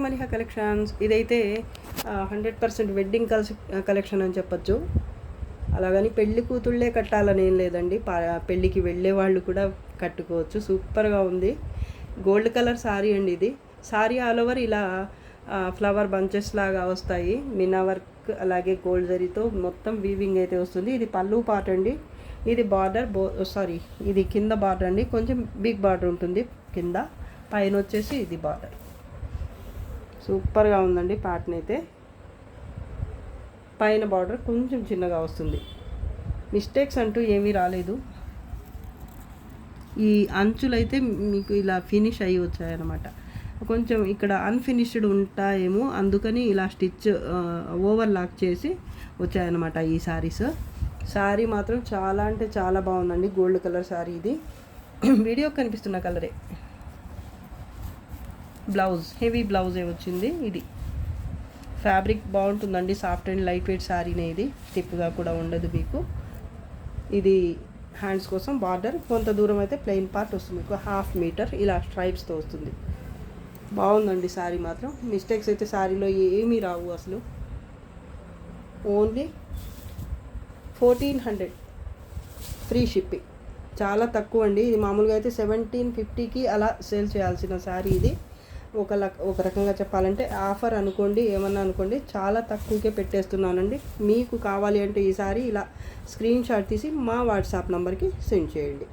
Maliha collections ఇదైతే 100% wedding collection అని చెప్పొచ్చు. అలాగని పెళ్లి కూతుళ్ళే కట్టాలని ఏం లేదండి, పెళ్ళికి వెళ్ళే వాళ్ళు కూడా కట్టుకోవచ్చు. సూపర్గా ఉంది. గోల్డ్ కలర్ శారీ అండి ఇది. శారీ ఆల్ ఓవర్ ఇలా ఫ్లవర్ బంచెస్ లాగా వస్తాయి. మీనా వర్క్ అలాగే గోల్డ్ జరీతో మొత్తం వీవింగ్ అయితే వస్తుంది. ఇది పళ్ళు పార్ట్ అండి. ఇది బార్డర్ ఇది కింద బార్డర్ అండి. కొంచెం బిగ్ బార్డర్ ఉంటుంది కింద, పైన వచ్చేసి ఇది బార్డర్. సూపర్గా ఉందండి. ప్యాటర్న్ అయితే పైన బార్డర్ కొంచెం చిన్నగా వస్తుంది. మిస్టేక్స్ అంటూ ఏమీ రాలేదు. ఈ అంచులైతే మీకు ఇలా ఫినిష్ అయ్యి వచ్చాయన్నమాట. కొంచెం ఇక్కడ అన్ఫినిష్డ్ ఉంటాయేమో, అందుకని ఇలా స్టిచ్ ఓవర్ లాక్ చేసి వచ్చాయన్నమాట ఈ శారీస్. శారీ మాత్రం చాలా అంటే చాలా బాగుందండి. గోల్డ్ కలర్ శారీ ఇది. వీడియో కనిపిస్తున్న కలరే. బ్లౌజ్ హెవీ బ్లౌజే వచ్చింది. ఇది ఫ్యాబ్రిక్ బాగుంటుందండి. సాఫ్ట్ అండ్ లైట్ వెయిట్ శారీనే ఇది. స్టిఫ్గా కూడా ఉండదు మీకు. ఇది హ్యాండ్స్ కోసం బార్డర్, కొంత దూరం అయితే ప్లెయిన్ పార్ట్ వస్తుంది. మీకు 1/2 మీటర్ ఇలా స్ట్రైప్స్తో వస్తుంది. బాగుందండి శారీ మాత్రం. మిస్టేక్స్ అయితే శారీలో ఏమీ రావు అసలు. Only 1400 free shipping. చాలా తక్కువ అండి. ఇది మామూలుగా అయితే 1750కి అలా సేల్ చేయాల్సిన శారీ ఇది. ఒక రకంగా చెప్పాలంటే ఆఫర్ అనుకోండి, ఏమన్నా అనుకోండి, చాలా తక్కువకే పెట్టేస్తున్నానండి. మీకు కావాలి అంటే ఈసారి ఇలా స్క్రీన్ షాట్ తీసి మా వాట్సాప్ నెంబర్కి సెండ్ చేయండి.